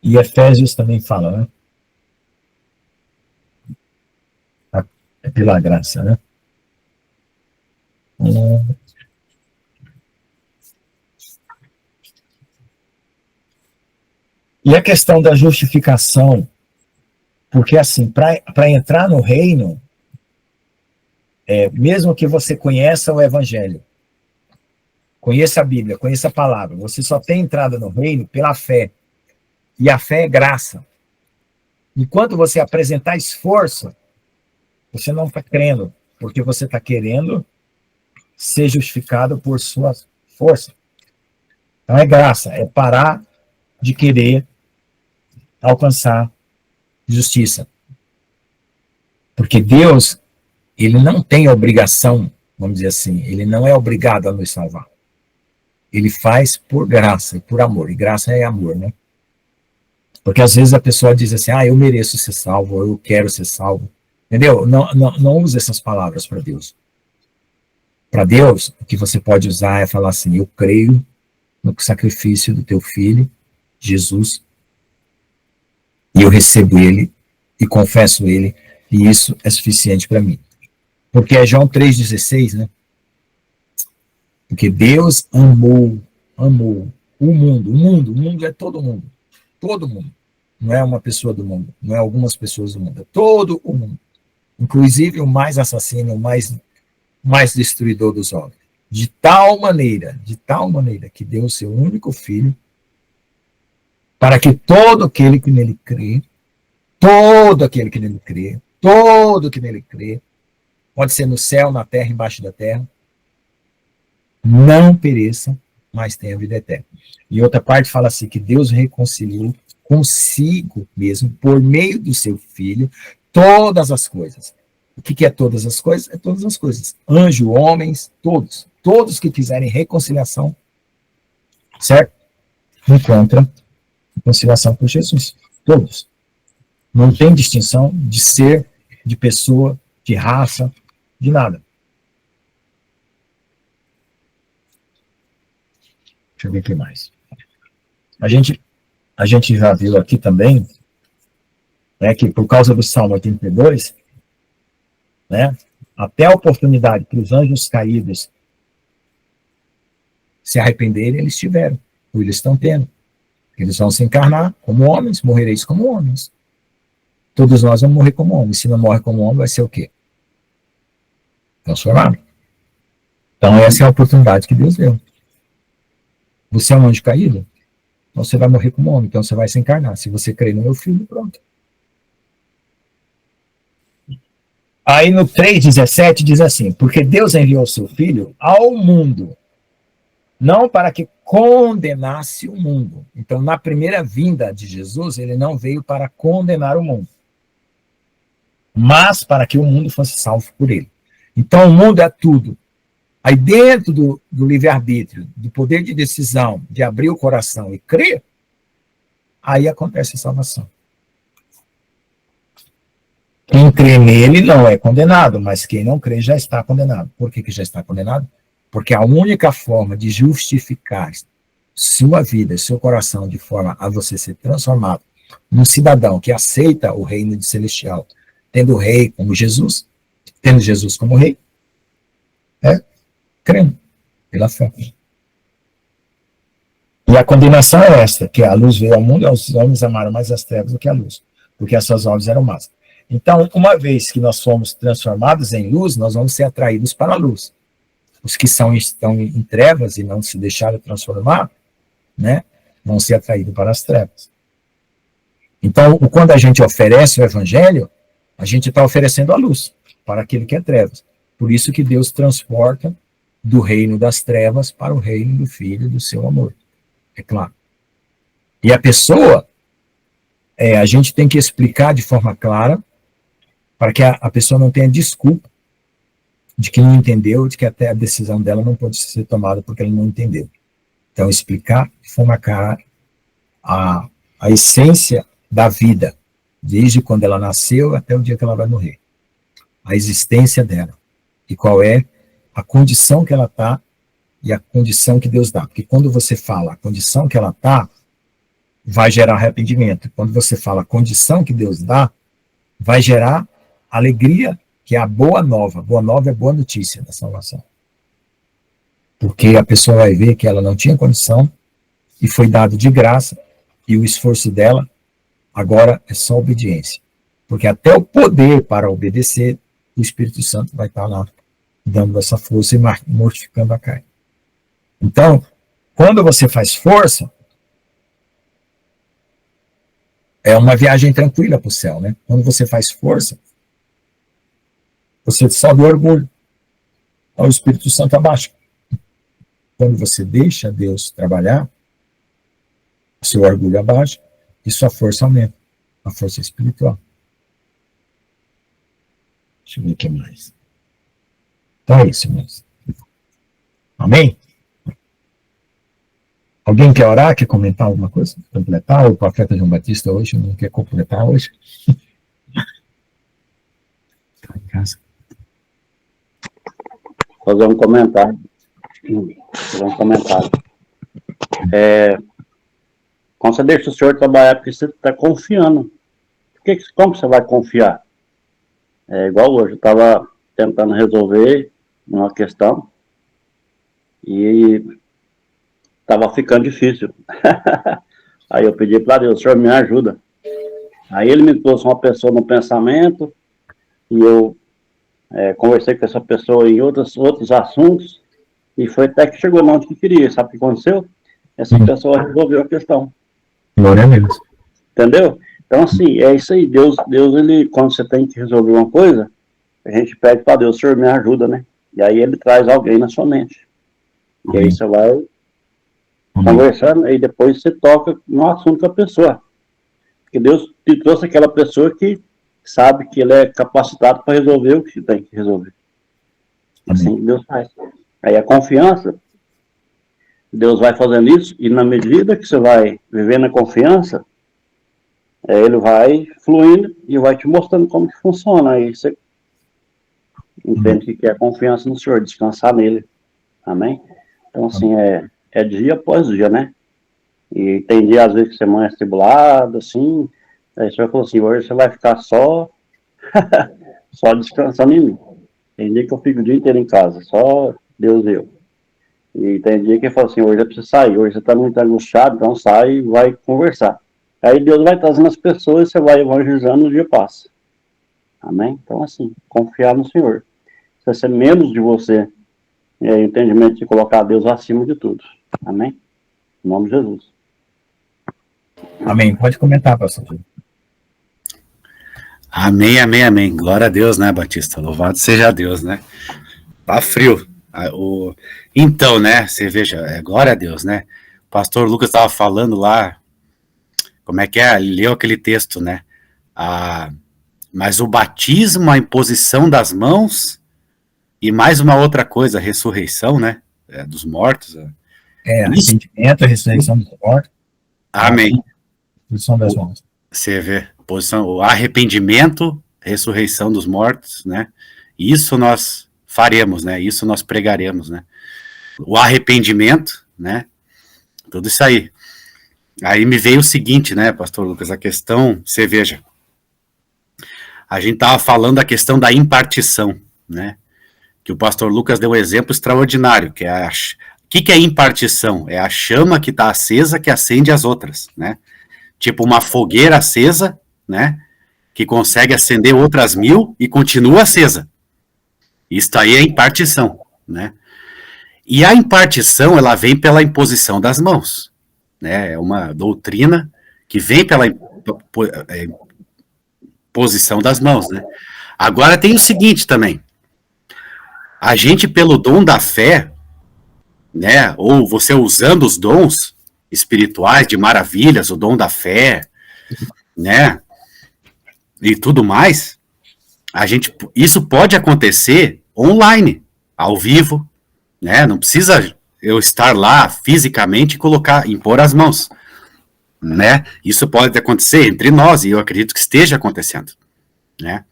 E Efésios também fala, né? É pela graça, né? E a questão da justificação, porque assim, para entrar no reino, mesmo que você conheça o evangelho, conheça a Bíblia, conheça a palavra, você só tem entrada no reino pela fé. E a fé é graça. Enquanto você apresentar esforço, Você não está crendo, porque você está querendo ser justificado por sua força. Então é graça, é parar de querer alcançar justiça. Porque Deus, ele não tem a obrigação, vamos dizer assim, ele não é obrigado a nos salvar. Ele faz por graça e por amor. E graça é amor, né? Porque às vezes a pessoa diz assim, eu mereço ser salvo, ou eu quero ser salvo. Entendeu? Não use essas palavras para Deus. Para Deus, o que você pode usar é falar assim, eu creio no sacrifício do teu filho, Jesus, e eu recebo ele, e confesso ele, e isso é suficiente para mim. Porque é João 3,16, né? Porque Deus amou o mundo é todo mundo. Todo mundo. Não é uma pessoa do mundo, não é algumas pessoas do mundo, é todo o mundo. Inclusive o mais assassino, o mais destruidor dos homens. De tal maneira, que deu o seu único filho, para que todo aquele que nele crê, pode ser no céu, na terra, embaixo da terra, não pereça, mas tenha vida eterna. E outra parte fala assim, que Deus reconciliou consigo mesmo, por meio do seu filho, todas as coisas. O que é todas as coisas? É todas as coisas. Anjo, homens, todos que quiserem reconciliação, certo? Encontram reconciliação por Jesus. Todos. Não tem distinção de ser, de pessoa, de raça, de nada. Deixa eu ver o que mais. A gente já viu aqui também, né, que por causa do Salmo 82, né, até a oportunidade que os anjos caídos se arrependerem, eles tiveram, ou eles estão tendo. Eles vão se encarnar como homens, morrereis como homens. Todos nós vamos morrer como homens. Se não morre como homem, vai ser o quê? Transformado. Então essa é a oportunidade que Deus deu. Você é um anjo caído? Então você vai morrer como homem, então você vai se encarnar. Se você crer no meu filho, pronto. Aí no 3,17 diz assim, porque Deus enviou o seu filho ao mundo, não para que condenasse o mundo. Então na primeira vinda de Jesus, ele não veio para condenar o mundo, mas para que o mundo fosse salvo por ele. Então o mundo é tudo. Aí dentro do livre-arbítrio, do poder de decisão, de abrir o coração e crer, aí acontece a salvação. Quem crê nele não é condenado, mas quem não crê já está condenado. Por que já está condenado? Porque a única forma de justificar sua vida, seu coração, de forma a você ser transformado num cidadão que aceita o reino celestial, tendo o rei como Jesus, tendo Jesus como rei, é crendo, pela fé. E a condenação é esta, que a luz veio ao mundo e os homens amaram mais as trevas do que a luz, porque as suas obras eram más. Então, uma vez que nós fomos transformados em luz, nós vamos ser atraídos para a luz. Os que estão em trevas e não se deixaram transformar, né, vão ser atraídos para as trevas. Então, quando a gente oferece o evangelho, a gente está oferecendo a luz para aquele que é trevas. Por isso que Deus transporta do reino das trevas para o reino do Filho do seu amor. É claro. E a pessoa, a gente tem que explicar de forma clara, para que a pessoa não tenha desculpa de que não entendeu, de que até a decisão dela não pode ser tomada porque ela não entendeu. Então, explicar de forma clara a essência da vida, desde quando ela nasceu até o dia que ela vai morrer. A existência dela. E qual é a condição que ela está e a condição que Deus dá. Porque quando você fala a condição que ela está, vai gerar arrependimento. Quando você fala a condição que Deus dá, vai gerar alegria, que é a boa nova. Boa nova é boa notícia da salvação. Porque a pessoa vai ver que ela não tinha condição e foi dado de graça, e o esforço dela agora é só obediência. Porque até o poder para obedecer, o Espírito Santo vai estar lá, dando essa força e mortificando a carne. Então, quando você faz força, é uma viagem tranquila para o céu, né? Quando você faz força, você dissolve o orgulho. Então, o Espírito Santo abaixa. Quando você deixa Deus trabalhar, seu orgulho abaixa e sua força aumenta, a força espiritual. Deixa eu ver o que mais. Então é isso mesmo. Amém? Alguém quer orar? Quer comentar alguma coisa? Completar? O profeta João Batista hoje não quer completar hoje? Está em casa. Fazer um comentário. Quando você deixa o senhor trabalhar, porque você está confiando. Como você vai confiar? É igual hoje, eu estava tentando resolver uma questão e estava ficando difícil. Aí eu pedi para Deus, senhor, me ajuda. Aí ele me trouxe uma pessoa no pensamento e eu conversei com essa pessoa em outros assuntos e foi até que chegou onde que queria. Sabe o que aconteceu? Essa pessoa resolveu a questão. Glória a Deus. Entendeu? Então, assim, é isso aí. Deus, ele, quando você tem que resolver uma coisa, a gente pede para Deus, senhor, me ajuda, né? E aí ele traz alguém na sua mente. E aí você vai conversando e depois você toca no assunto com a pessoa. Porque Deus te trouxe aquela pessoa que sabe que ele é capacitado para resolver o que tem que resolver. Assim que Deus faz. Aí a confiança, Deus vai fazendo isso, e na medida que você vai vivendo a confiança, ele vai fluindo e vai te mostrando como que funciona. Aí você entende que é a confiança no Senhor, descansar nele. Amém? Então, assim, é dia após dia, né? E tem dia, às vezes, que você amanhece tribulado, assim, aí você vai falar assim, hoje você vai ficar só descansando em mim. Tem dia que eu fico o dia inteiro em casa, só Deus e eu. E tem dia que eu falo assim, hoje eu preciso sair, hoje você está muito angustiado, então sai e vai conversar. Aí Deus vai trazendo as pessoas, você vai evangelizando, o dia passa. Amém? Então, assim, confiar no Senhor. Se você ser menos de você, o entendimento de colocar Deus acima de tudo. Amém? Em nome de Jesus. Amém. Pode comentar, pastor. Amém, amém, amém. Glória a Deus, né, Batista? Louvado seja Deus, né? Tá frio. Então, né, você veja, glória a Deus, né? O pastor Lucas estava falando lá, como é que é? Ele leu aquele texto, né? Mas o batismo, a imposição das mãos e mais uma outra coisa, a ressurreição, né? Dos mortos. Arrependimento, a ressurreição dos mortos. Amém. Posição das mãos. Você vê, o arrependimento, ressurreição dos mortos, né? Isso nós faremos, né? Isso nós pregaremos, né? O arrependimento, né? Tudo isso aí. Aí me veio o seguinte, né, pastor Lucas, a questão, você veja, a gente estava falando da questão da impartição, né? Que o pastor Lucas deu um exemplo extraordinário, que é o que é impartição? É a chama que está acesa que acende as outras, né? Tipo uma fogueira acesa, né? Que consegue acender outras 1000 e continua acesa. Isso aí é impartição, né? E a impartição, ela vem pela imposição das mãos, né? É uma doutrina que vem pela imposição das mãos, né? Agora tem o seguinte também, a gente pelo dom da fé, né? Ou você usando os dons espirituais de maravilhas, o dom da fé, né? E tudo mais, isso pode acontecer online, ao vivo, né? Não precisa eu estar lá fisicamente e impor as mãos, né? Isso pode acontecer entre nós e eu acredito que esteja acontecendo, né?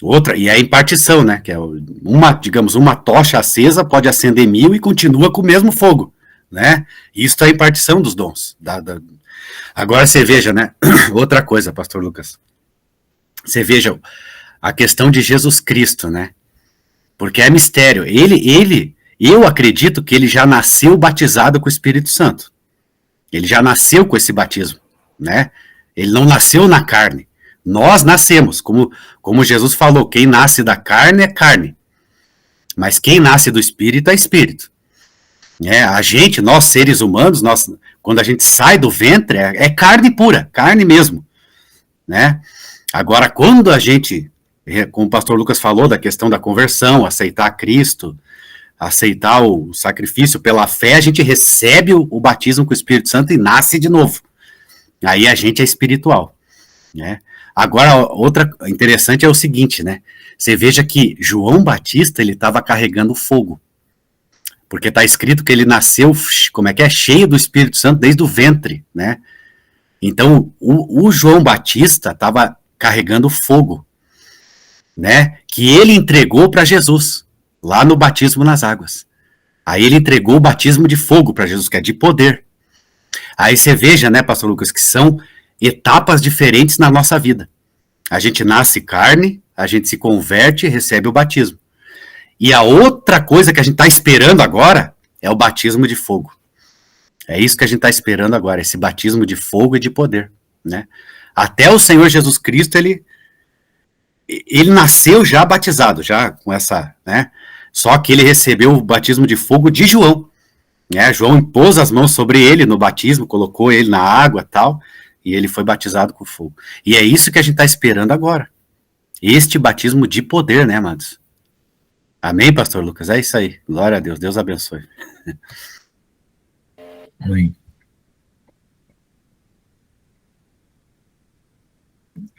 Outra, e a impartição, né? Que é uma tocha acesa pode acender 1000 e continua com o mesmo fogo, né? Isso é a impartição dos dons. Agora você veja, né? Outra coisa, pastor Lucas. Você veja a questão de Jesus Cristo, né? Porque é mistério. Eu acredito que ele já nasceu batizado com o Espírito Santo. Ele já nasceu com esse batismo, né? Ele não nasceu na carne. Nós nascemos, como Jesus falou, quem nasce da carne é carne. Mas quem nasce do Espírito é Espírito. Nós seres humanos, quando a gente sai do ventre, é carne pura, carne mesmo, né? Agora, quando a gente como o pastor Lucas falou, da questão da conversão, aceitar Cristo, aceitar o sacrifício pela fé, a gente recebe o batismo com o Espírito Santo e nasce de novo. Aí a gente é espiritual, né? Agora, outra interessante é o seguinte, né? Você veja que João Batista, ele estava carregando fogo. Porque está escrito que ele nasceu, como é que é? Cheio do Espírito Santo desde o ventre, né? Então, o João Batista estava carregando fogo, né? Que ele entregou para Jesus, lá no batismo nas águas. Aí ele entregou o batismo de fogo para Jesus, que é de poder. Aí você veja, né, pastor Lucas, que são etapas diferentes na nossa vida. A gente nasce carne, a gente se converte e recebe o batismo. E a outra coisa que a gente está esperando agora é o batismo de fogo. É isso que a gente está esperando agora, esse batismo de fogo e de poder, né? Até o Senhor Jesus Cristo, ele nasceu já batizado, já com essa, né? Só que ele recebeu o batismo de fogo de João, né? João impôs as mãos sobre ele no batismo, colocou ele na água e tal, e ele foi batizado com fogo. E é isso que a gente está esperando agora. Este batismo de poder, né, amados? Amém, pastor Lucas? É isso aí. Glória a Deus. Deus abençoe. Amém.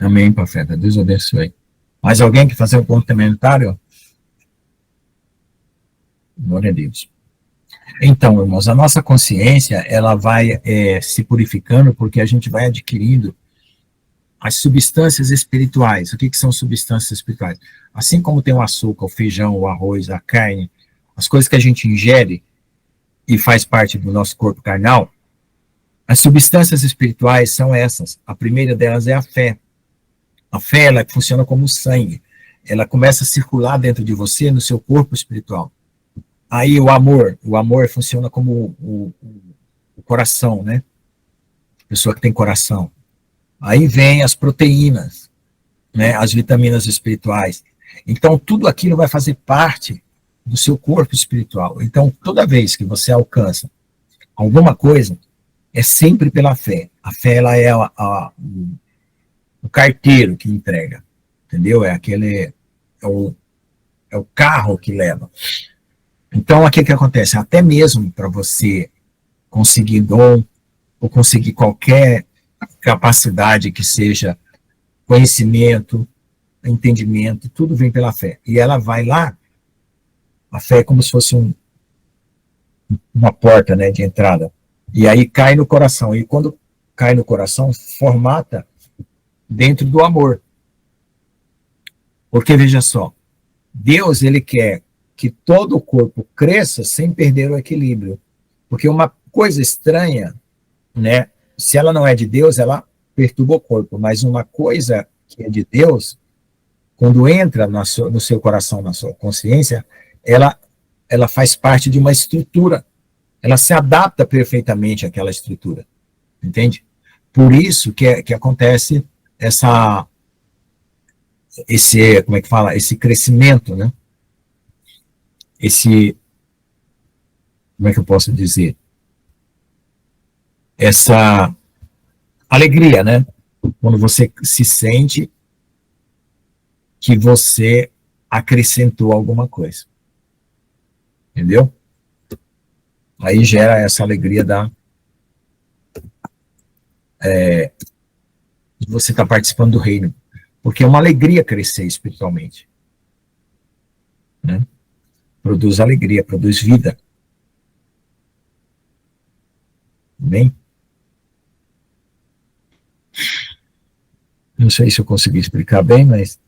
Amém, profeta. Deus abençoe. Mais alguém quer fazer um comentário? Glória a Deus. Então, irmãos, a nossa consciência, ela vai se purificando porque a gente vai adquirindo as substâncias espirituais. O que são substâncias espirituais? Assim como tem o açúcar, o feijão, o arroz, a carne, as coisas que a gente ingere e faz parte do nosso corpo carnal, as substâncias espirituais são essas. A primeira delas é a fé. A fé, ela funciona como sangue. Ela começa a circular dentro de você, no seu corpo espiritual. Aí o amor funciona como o coração, né? Pessoa que tem coração. Aí vem as proteínas, né? As vitaminas espirituais. Então, tudo aquilo vai fazer parte do seu corpo espiritual. Então, toda vez que você alcança alguma coisa, é sempre pela fé. A fé, ela é o carteiro que entrega, entendeu? É o carro que leva. Então, o que acontece? Até mesmo para você conseguir dom, ou conseguir qualquer capacidade que seja conhecimento, entendimento, tudo vem pela fé. E ela vai lá, a fé é como se fosse uma porta, né, de entrada. E aí cai no coração. E quando cai no coração, formata dentro do amor. Porque, veja só, Deus, ele quer que todo o corpo cresça sem perder o equilíbrio. Porque uma coisa estranha, né, se ela não é de Deus, ela perturba o corpo. Mas uma coisa que é de Deus, quando entra no seu coração, na sua consciência, ela faz parte de uma estrutura. Ela se adapta perfeitamente àquela estrutura. Entende? Por isso que acontece como é que fala? Esse crescimento, né? Como é que eu posso dizer? Essa alegria, né? Quando você se sente que você acrescentou alguma coisa. Entendeu? Aí gera essa alegria de você estar participando do reino. Porque é uma alegria crescer espiritualmente. Né? Produz alegria, produz vida. Bem? Não sei se eu consegui explicar bem, mas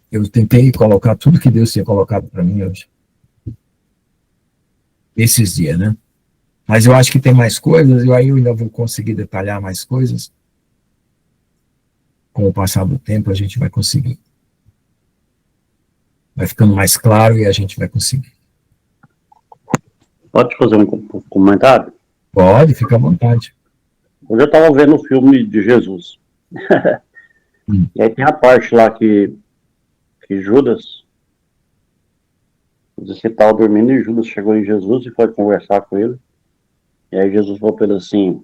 eu tentei colocar tudo que Deus tinha colocado para mim hoje. Esses dias, né? Mas eu acho que tem mais coisas, e aí eu ainda vou conseguir detalhar mais coisas. Com o passar do tempo, a gente vai conseguir. Vai ficando mais claro e a gente vai conseguir. Pode fazer um comentário? Pode, fica à vontade. Hoje eu estava vendo o filme de Jesus. E aí tem a parte lá que Judas, os estavam dormindo e Judas chegou em Jesus e foi conversar com ele. E aí Jesus falou para ele assim,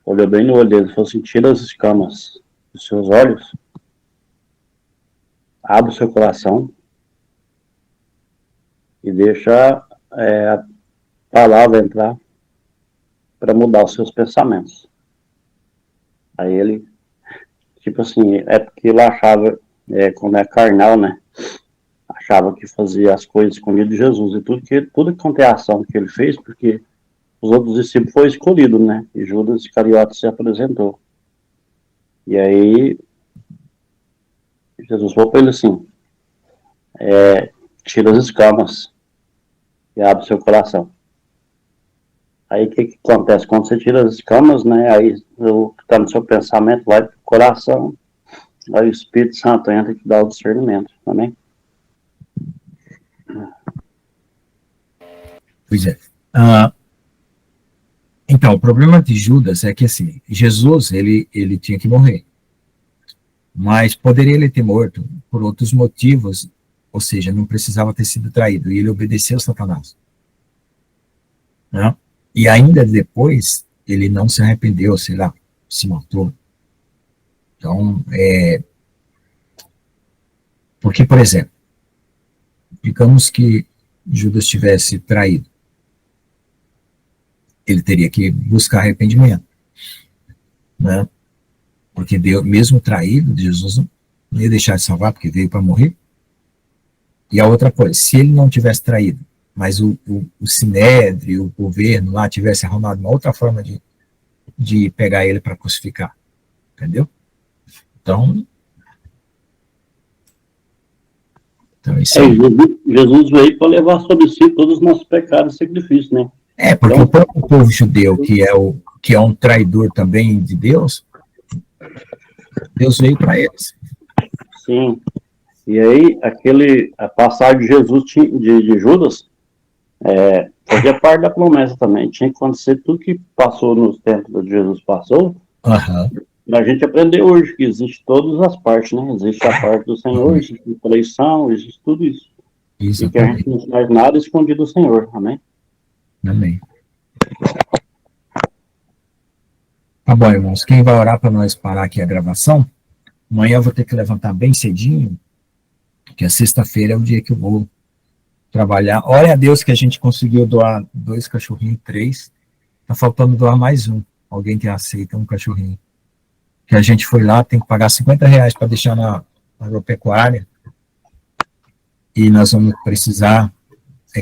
olhou bem no olho dele e falou assim, tira as escamas dos seus olhos abre o seu coração e deixa a palavra entrar para mudar os seus pensamentos. Aí ele, tipo assim, é porque ele achava, quando é carnal, né? Achava que fazia as coisas escondidas de Jesus. E tudo quanto é ação que ele fez, porque os outros discípulos foram escolhidos, né? E Judas Iscariote se apresentou. E aí, Jesus falou para ele assim, tira as escamas e abre seu coração. Aí o que acontece? Quando você tira as escamas, né? Aí o que está no seu pensamento vai para o coração, aí o Espírito Santo entra e te dá o discernimento, também. Pois é. Então, o problema de Judas é que, assim, Jesus, ele tinha que morrer. Mas poderia ele ter morto por outros motivos, ou seja, não precisava ter sido traído, e ele obedeceu a Satanás. Né? E ainda depois, ele não se arrependeu, sei lá, se matou. Então, porque, por exemplo, digamos que Judas tivesse traído, ele teria que buscar arrependimento, né? Porque Deus, mesmo traído, Jesus não ia deixar de salvar, porque veio para morrer. E a outra coisa, se ele não tivesse traído, mas o Sinédrio, o governo lá tivesse arrumado uma outra forma de pegar ele para crucificar, entendeu? Então isso aí. Jesus veio para levar sobre si todos os nossos pecados e sacrifícios, né? Porque então, o próprio povo judeu, que é um traidor também de Deus, Deus veio para eles. Sim. E aí, a passagem de Jesus, de Judas, fazia parte da promessa também. Tinha que acontecer tudo que passou nos tempos de Jesus passou. A gente aprendeu hoje que existe todas as partes, né? Existe a parte do Senhor, existe a eleição, existe tudo isso. Exatamente. E que a gente não faz nada escondido do Senhor, amém? Amém. Tá bom, irmãos. Quem vai orar para nós parar aqui a gravação? Amanhã eu vou ter que levantar bem cedinho, porque a sexta-feira é o dia que eu vou trabalhar. Olha a Deus que a gente conseguiu doar 2 cachorrinhos, 3. Tá faltando doar mais um. Alguém que aceita um cachorrinho. Que a gente foi lá, tem que pagar R$50 para deixar na agropecuária. E nós vamos precisar,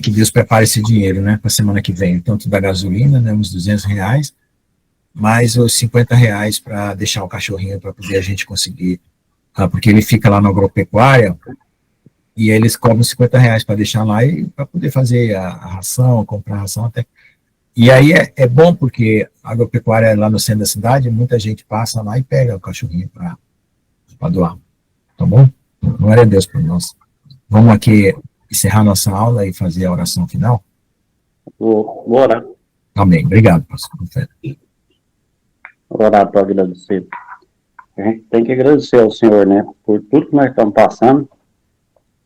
que Deus prepare esse dinheiro, né, para a semana que vem. Tanto da gasolina, né, uns R$200, mais os R$50 para deixar o cachorrinho, para poder a gente conseguir. Porque ele fica lá na agropecuária, e eles cobram R$50 para deixar lá e para poder fazer a ração, comprar a ração até. E aí é bom porque a agropecuária é lá no centro da cidade, muita gente passa lá e pega o cachorrinho para doar. Tá bom? Glória a Deus por nós. Vamos aqui encerrar nossa aula e fazer a oração final? Vou orar. Amém. Obrigado, pastor. Vou orar para agradecer. A gente tem que agradecer ao Senhor, né? Por tudo que nós estamos passando,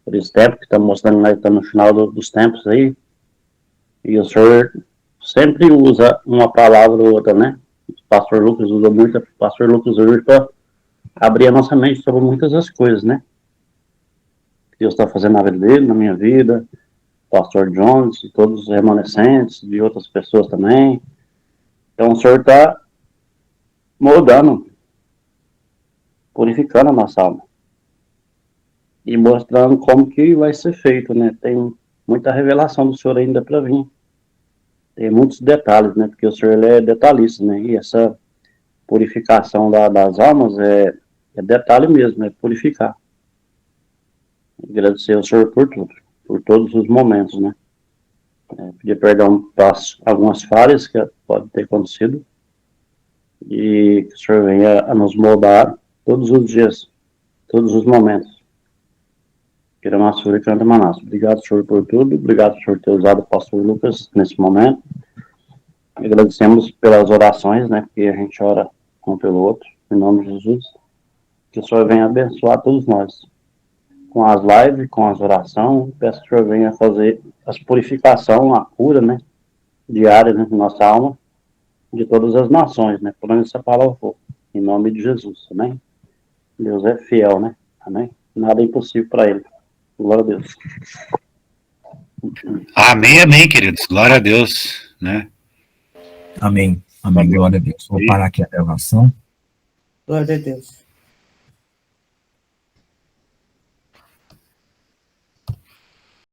por esse tempo que está mostrando que nós estamos no final dos tempos aí. E o Senhor sempre usa uma palavra ou outra, né? O pastor Lucas usa muito, o pastor Lucas usa para abrir a nossa mente sobre muitas das coisas, né? Deus está fazendo na vida dele, na minha vida, o pastor Jones, e todos os remanescentes, de outras pessoas também. Então o Senhor está moldando, purificando a nossa alma. E mostrando como que vai ser feito, né? Tem muita revelação do Senhor ainda para vir. Tem muitos detalhes, né? Porque o Senhor ele é detalhista, né? E essa purificação das almas é detalhe mesmo, é purificar. Agradecer ao Senhor por tudo, por todos os momentos, né? Pedir perdão para algumas falhas que podem ter acontecido e que o Senhor venha a nos moldar todos os dias, todos os momentos. Obrigado, Senhor, por tudo. Obrigado, Senhor, por ter usado o pastor Lucas nesse momento. Agradecemos pelas orações, né? Porque a gente ora um pelo outro, em nome de Jesus. Que o Senhor venha abençoar todos nós. Com as lives, com as orações, peço que o Senhor venha fazer as purificação, a cura, né? Diária, né, na nossa alma, de todas as nações, né? Por onde essa palavra for. Em nome de Jesus, amém? Deus é fiel, né? Amém? nada é impossível para ele. Glória a Deus. Amém, amém, queridos. Glória a Deus, né? Amém. Amém. Glória a Deus. Vou parar aqui a gravação. Glória a Deus.